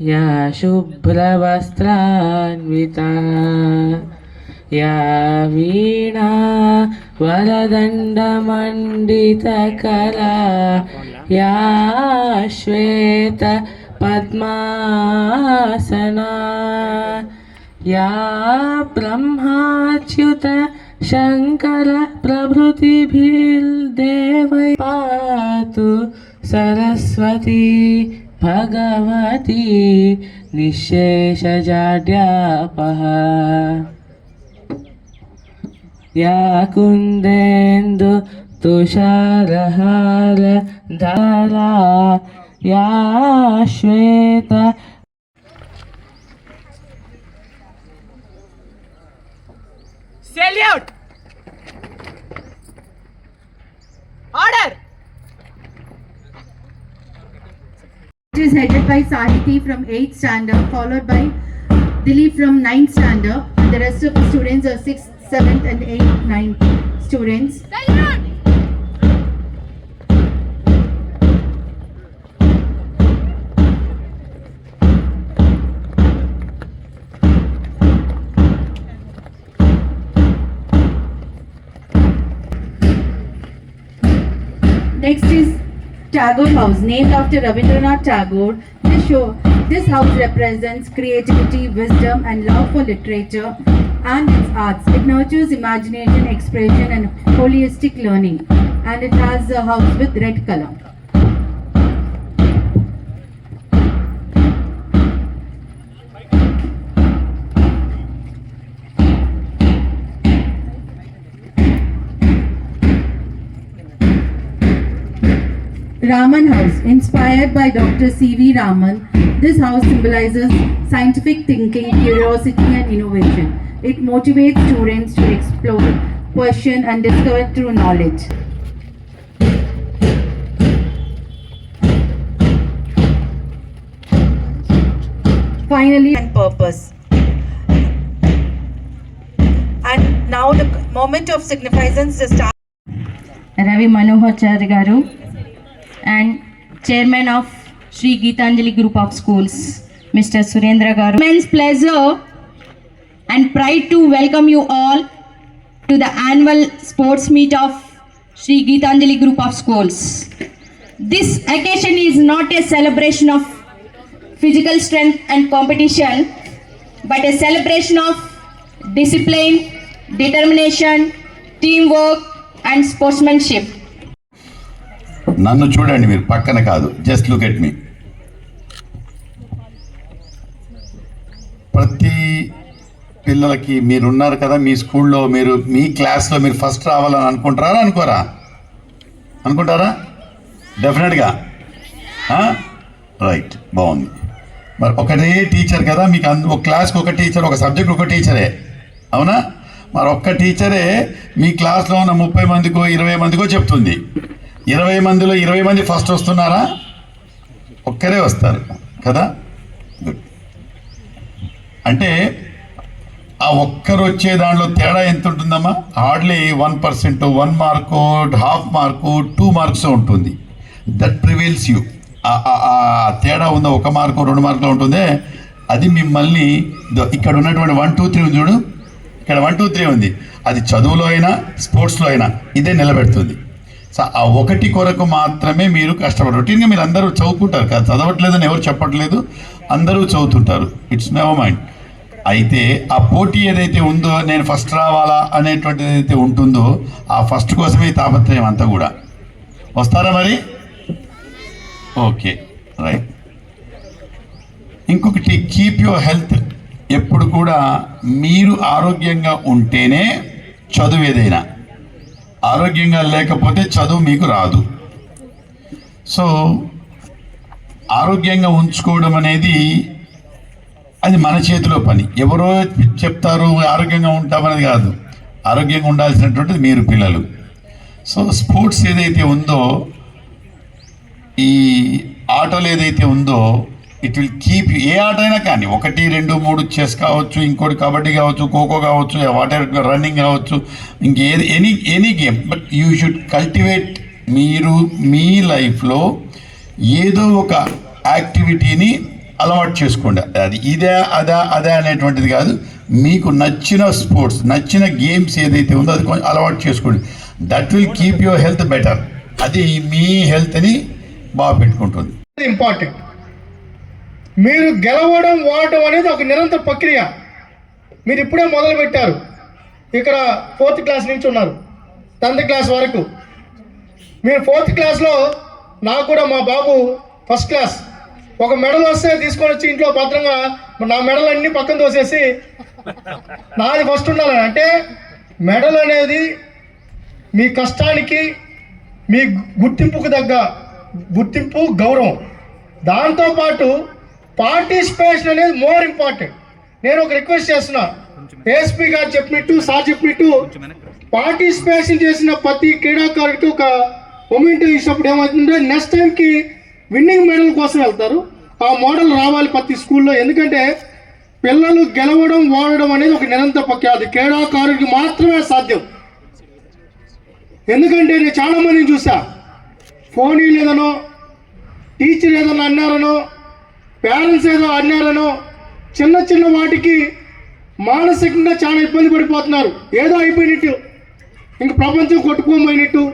या शुभ्रवस्त्रान्विता या वीणा वरदण्डमण्डितकरा या श्वेत पद्मासना या ब्रह्माच्युत शङ्कर प्रभृतिभिर्देवै पातु सरस्वती भगवती निःशेषजाड्यापः या कुन्देन्दु तुषारहार धरा या श्वेत Salute! Order! It is headed by Sahiti from 8th standard, followed by Dilip from 9th standard, and the rest of the students are 6th, 7th and 8th, 9th students. Salute! Next is Tagore House, named after Rabindranath Tagore. This house represents creativity, wisdom and love for literature and its arts. It nurtures imagination, expression and holistic learning, and it has a house with red color. Raman House, inspired by Dr. C.V. Raman, this house symbolizes scientific thinking, curiosity and innovation. It motivates students to explore, question and discover through knowledge. Finally, and purpose. And now the moment of significance is start. Ravi Manohar Chari garu and chairman of Sri Geetanjali Group of Schools, Mr. Surendra garu. Immense pleasure and pride to welcome you all to the annual sports meet of Sri Geetanjali Group of Schools. This occasion is not a celebration of physical strength and competition, but a celebration of discipline, determination, teamwork and sportsmanship. నన్ను చూడండి, మీరు పక్కన కాదు, just look at me. ప్రతి పిల్లలకి మీరున్నారు కదా, మీ స్కూల్లో మీరు మీ క్లాస్లో మీరు ఫస్ట్ రావాలని అనుకుంటారా అనుకుంటారా? డెఫినెట్గా రైట్, బాగుంది. మరి ఒకటే టీచర్ కదా మీకు, ఒక క్లాస్కి ఒక టీచర్, ఒక సబ్జెక్ట్ ఒక టీచరే, అవునా? మరి ఒక్క టీచరే మీ క్లాస్లో ఉన్న 30 మందికో 20 మందికో చెప్తుంది. 20 మందిలో 20 మంది ఫస్ట్ వస్తున్నారా? ఒక్కరే వస్తారు కదా. గుడ్. అంటే ఆ ఒక్కరు వచ్చే దాంట్లో తేడా ఎంత ఉంటుందమ్మా? Hardly 1%, 1 mark, half mark, 2 marks ఉంటుంది. That prevails you. ఆ తేడా ఉందో 1 మార్కు 2 మార్కులో ఉంటుందే, అది మిమ్మల్ని ఇక్కడ ఉన్నటువంటి 1 2 3 ఉంది చూడు, ఇక్కడ 1 2 3 ఉంది, అది చదువులో అయినా స్పోర్ట్స్లో అయినా ఇదే నిలబెడుతుంది. సో ఆ ఒకటి కొరకు మాత్రమే మీరు కష్టపడరు. రొటీన్గా మీరు అందరూ చదువుకుంటారు కదా, చదవట్లేదని ఎవరు చెప్పట్లేదు, అందరూ చదువుతుంటారు. It's never mind. అయితే ఆ పోటీ ఏదైతే ఉందో, నేను ఫస్ట్ రావాలా అనేటువంటిది ఏదైతే ఉంటుందో, ఆ ఫస్ట్ కోసమే తాపత్రయం అంతా కూడా. వస్తారా మరి? Okay, right. ఇంకొకటి, కీప్ యువర్ హెల్త్. ఎప్పుడు కూడా మీరు ఆరోగ్యంగా ఉంటేనే చదువు ఏదైనా, ఆరోగ్యంగా లేకపోతే చదువు మీకు రాదు. సో ఆరోగ్యంగా ఉంచుకోవడం అనేది అది మన చేతిలో పని. ఎవరో చెప్తారు ఆరోగ్యంగా ఉంటామనేది కాదు, ఆరోగ్యంగా ఉండాల్సినటువంటిది మీరు పిల్లలు. సో స్పోర్ట్స్ ఏదైతే ఉందో, ఈ ఆటలు ఏదైతే ఉందో, ఇట్ విల్ కీప్ యూ. ఏ ఆట అయినా కానీ 1, 2, 3 చెస్ కావచ్చు, ఇంకోటి కబడ్డీ కావచ్చు, ఖోఖో కావచ్చు, వాటర్ రన్నింగ్ కావచ్చు, ఇంకేది any game. But you should cultivate. మీరు మీ లైఫ్లో ఏదో ఒక యాక్టివిటీని అలవాటు చేసుకోండి. అది అదే అనేటువంటిది కాదు. మీకు నచ్చిన స్పోర్ట్స్, నచ్చిన గేమ్స్ ఏదైతే ఉందో అది కొంచెం అలవాటు చేసుకోండి. That will keep your health better. అది మీ హెల్త్ని బాగా పెట్టుకుంటుంది. ఇంపార్టెంట్. మీరు గెలవడం ఓడడం అనేది ఒక నిరంతర ప్రక్రియ. మీరు ఇప్పుడే మొదలుపెట్టారు. ఇక్కడ 4th క్లాస్ నుంచి ఉన్నారు, 10th క్లాస్ వరకు. మీరు 4th క్లాస్లో, నాకు కూడా మా బాబు 1st క్లాస్, ఒక మెడల్ వస్తే తీసుకొని వచ్చి ఇంట్లో భద్రంగా నా మెడల్ అన్నీ పక్కన తోసేసి నాది ఫస్ట్ ఉండాలని. అంటే మెడల్ అనేది మీ కష్టానికి, మీ గుర్తింపుకు తగ్గ గుర్తింపు, గౌరవం. దాంతోపాటు పార్టిసిపేషన్ అనేది మోర్ ఇంపార్టెంట్. నేను ఒక రిక్వెస్ట్ చేస్తున్నా, ఏఎస్పీ గారు చెప్పినట్టు, సార్ చెప్పినట్టు, పార్టిసిపేషన్ చేసిన ప్రతి క్రీడాకారుడికి ఒక మొమెంట్ ఇచ్చినప్పుడు ఏమవుతుందంటే నెక్స్ట్ టైంకి విన్నింగ్ మెడల్ కోసం వెళ్తారు. ఆ మోడల్ రావాలి ప్రతి స్కూల్లో. ఎందుకంటే పిల్లలు గెలవడం ఓడడం అనేది ఒక నిరంతర ప్రక్రియ. అది క్రీడాకారుడికి మాత్రమే సాధ్యం. ఎందుకంటే నేను చాలా మందిని చూసా, ఫోన్ లేదనో, టీచర్ ఏదైనా అన్నారనో, పేరెంట్స్ ఏదో అన్నారనో, చిన్న చిన్న వాటికి మానసికంగా చాలా ఇబ్బంది పడిపోతున్నారు. ఏదో అయిపోయినట్టు, ఇంక ప్రపంచం కొట్టుకోమైనట్టు,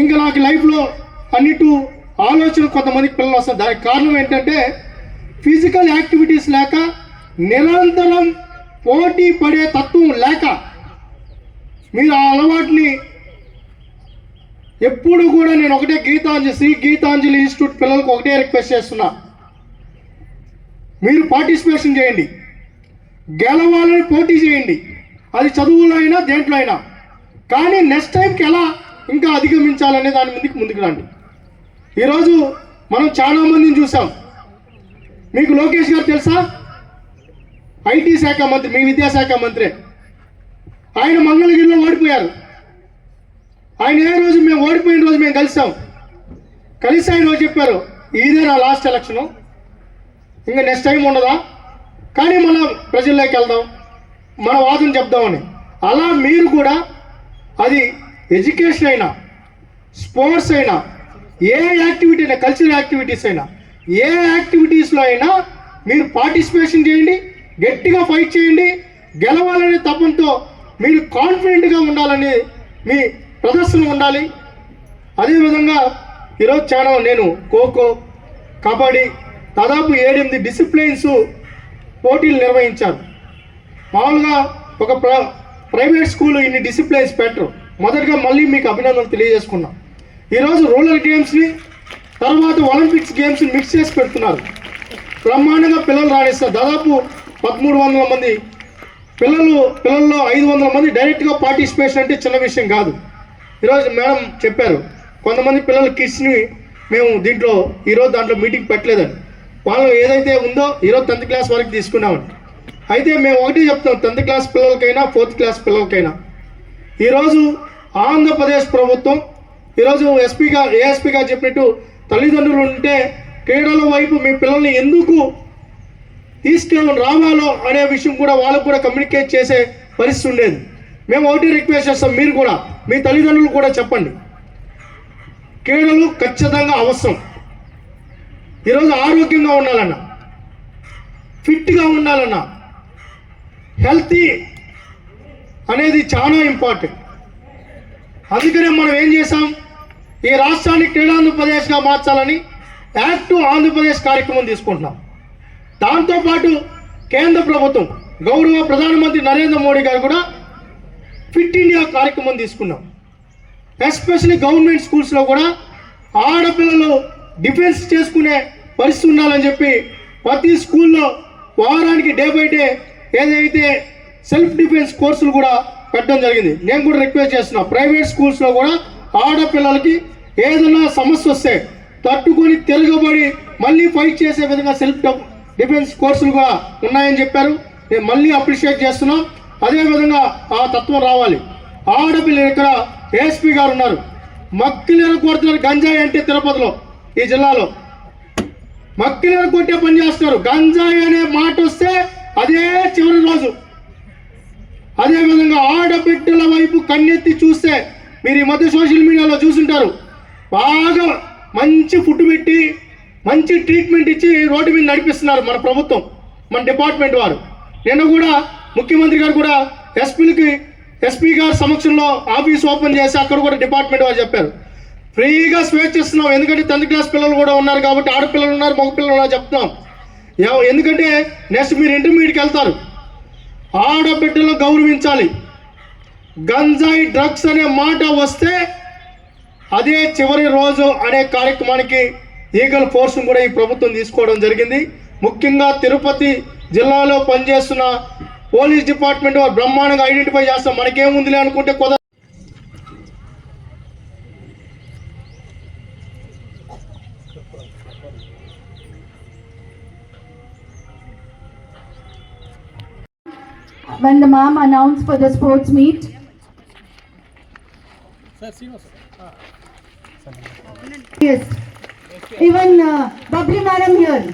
ఇంక నాకు లైఫ్లో అన్నిట్టు ఆలోచన కొంతమందికి పిల్లలు వస్తారు. దానికి కారణం ఏంటంటే ఫిజికల్ యాక్టివిటీస్ లేక, నిరంతరం పోటీ పడే తత్వం లేక. మీరు ఆ అలవాటుని ఎప్పుడు కూడా, నేను ఒకటే శ్రీ గీతాంజలి ఇన్స్టిట్యూట్ పిల్లలకు ఒకటే రిక్వెస్ట్ చేస్తున్నా, మీరు పార్టిసిపేషన్ చేయండి, గెలవాలని పోటీ చేయండి. అది చదువులో అయినా దేంట్లో అయినా. కానీ నెక్స్ట్ టైంకి ఎలా ఇంకా అధిగమించాలనే దాని ముందుకు రండి. ఈరోజు మనం చాలా మందిని చూసాం. మీకు లోకేష్ గారు తెలుసా? ఐటీ శాఖ మంత్రి, మీ విద్యాశాఖ మంత్రి. ఆయన మంగళగిరిలో ఓడిపోయారు. ఆయన ఏ రోజు మేము ఓడిపోయిన రోజు మేము కలిసి ఆయన రోజు చెప్పారు, ఇదే నా లాస్ట్ ఎలక్షను, ఇంకా నెక్స్ట్ టైం ఉండదా, కానీ మనం ప్రజల్లోకి వెళ్దాం, మన వాదన చెప్దామని. అలా మీరు కూడా, అది ఎడ్యుకేషన్ అయినా, స్పోర్ట్స్ అయినా, ఏ యాక్టివిటీ అయినా, కల్చరల్ యాక్టివిటీస్ అయినా, ఏ యాక్టివిటీస్లో అయినా మీరు పార్టిసిపేషన్ చేయండి, గట్టిగా ఫైట్ చేయండి. గెలవాలనే తపంతో మీరు కాన్ఫిడెంట్గా ఉండాలని మీ ప్రదర్శన ఉండాలి. అదేవిధంగా ఈరోజు చాలా నేను ఖోఖో, కబడ్డీ దాదాపు 7-8 డిసిప్లిన్స్ పోటీలు నిర్వహించారు. మామూలుగా ఒక ప్రైవేట్ స్కూల్ ఇన్ని డిసిప్లిన్స్ పెట్టరు. మొదటగా మళ్ళీ మీకు అభినందనలు తెలియజేసుకున్నాం. ఈరోజు రూరల్ గేమ్స్ని, తర్వాత ఒలింపిక్స్ గేమ్స్ని మిక్స్ చేసి పెడుతున్నారు. బ్రహ్మాండంగా పిల్లలు రాణిస్తారు. దాదాపు 1300 మంది పిల్లల్లో 500 మంది డైరెక్ట్గా పార్టిసిపేషన్ అంటే చిన్న విషయం కాదు. ఈరోజు మేడం చెప్పారు, కొంతమంది పిల్లల కిడ్స్ని మేము ఈరోజు దాంట్లో మీటింగ్ పెట్టలేదని. వాళ్ళు ఏదైతే ఉందో ఈరోజు 10th క్లాస్ వరకు తీసుకున్నామని. అయితే మేము ఒకటి చెప్తాం, 10th క్లాస్ పిల్లలకైనా 4th క్లాస్ పిల్లలకైనా, ఈరోజు ఆంధ్రప్రదేశ్ ప్రభుత్వం ఈరోజు ఏఎస్పీ గారు చెప్పినట్టు తల్లిదండ్రులు ఉంటే క్రీడల వైపు మీ పిల్లల్ని ఎందుకు రావాలో అనే విషయం కూడా వాళ్ళకు కూడా కమ్యూనికేట్ చేసే పరిస్థితి ఉండేది. మేము ఒకటి రిక్వెస్ట్ చేస్తాం, మీరు కూడా మీ తల్లిదండ్రులు కూడా చెప్పండి, క్రీడలు ఖచ్చితంగా అవసరం. ఈరోజు ఆరోగ్యంగా ఉండాలన్నా, ఫిట్గా ఉండాలన్నా, హెల్తీ అనేది చాలా ఇంపార్టెంట్. అందుకనే మనం ఏం చేసాం, ఈ రాష్ట్రాన్ని క్రీడాంధ్రప్రదేశ్గా మార్చాలని యాక్టివ్ ఆంధ్రప్రదేశ్ కార్యక్రమం తీసుకుంటున్నాం. దాంతోపాటు కేంద్ర ప్రభుత్వం, గౌరవ ప్రధానమంత్రి నరేంద్ర మోడీ గారు కూడా ఫిట్ ఇండియా కార్యక్రమం తీసుకున్నాం. ఎస్పెషల్లీ గవర్నమెంట్ స్కూల్స్లో కూడా ఆడపిల్లలు డిఫెన్స్ చేసుకునే పరిస్థితి ఉండాలని చెప్పి ప్రతి స్కూల్లో వారానికి డే బై డే ఏదైతే సెల్ఫ్ డిఫెన్స్ కోర్సులు కూడా పెట్టడం జరిగింది. నేను కూడా రిక్వెస్ట్ చేస్తున్నా, ప్రైవేట్ స్కూల్స్లో కూడా ఆడపిల్లలకి ఏదైనా సమస్య వస్తే తట్టుకొని తిరగబడి మళ్ళీ ఫైట్ చేసే విధంగా సెల్ఫ్ డిఫెన్స్ కోర్సులు కూడా ఉన్నాయని చెప్పారు. నేను మళ్ళీ అప్రిషియేట్ చేస్తున్నాం. అదేవిధంగా ఆ తత్వం రావాలి. ఆడపిల్లలు ఇక్కడ ఏఎస్పీ గారు ఉన్నారు, మక్కిలేరు కోరుతున్నారు. గంజాయి అంటే తిరుపతిలో, ఈ జిల్లాలో మక్కిలను కొట్టే పని చేస్తున్నారు. గంజాయి అనే మాట వస్తే అదే చివరి రోజు. అదేవిధంగా ఆడబిడ్డల వైపు కన్నెత్తి చూస్తే మీరు ఈ మధ్య సోషల్ మీడియాలో చూసుంటారు, బాగా మంచి ఫుడ్ పెట్టి మంచి ట్రీట్మెంట్ ఇచ్చి రోడ్డు మీద నడిపిస్తున్నారు మన ప్రభుత్వం, మన డిపార్ట్మెంట్ వారు. నిన్న కూడా ముఖ్యమంత్రి గారు కూడా ఎస్పీ గారి సమక్షంలో ఆఫీస్ ఓపెన్ చేసి అక్కడ కూడా డిపార్ట్మెంట్ వారు చెప్పారు ఫ్రీగా స్వేచ్ఛ ఇస్తున్నాం. ఎందుకంటే 10th క్లాస్ పిల్లలు కూడా ఉన్నారు కాబట్టి, ఆడపిల్లలు ఉన్నారు, మగ పిల్లలు ఉన్నారు చెప్తున్నాం. ఎందుకంటే నెక్స్ట్ మీరు ఇంటర్మీడియట్కి వెళ్తారు. ఆడబిడ్డలను గౌరవించాలి. గంజాయి డ్రగ్స్ అనే మాట వస్తే అదే చివరి రోజు అనే కార్యక్రమానికి ఈగల్ ఫోర్స్ను కూడా ఈ ప్రభుత్వం తీసుకోవడం జరిగింది. ముఖ్యంగా తిరుపతి జిల్లాలో పనిచేస్తున్న పోలీస్ డిపార్ట్మెంట్ వారు బ్రహ్మాండంగా ఐడెంటిఫై చేస్తాం. మనకేముందిలే అనుకుంటే కుదరదు. When the ma'am announced for the sports meet, yes, even Babri madam here.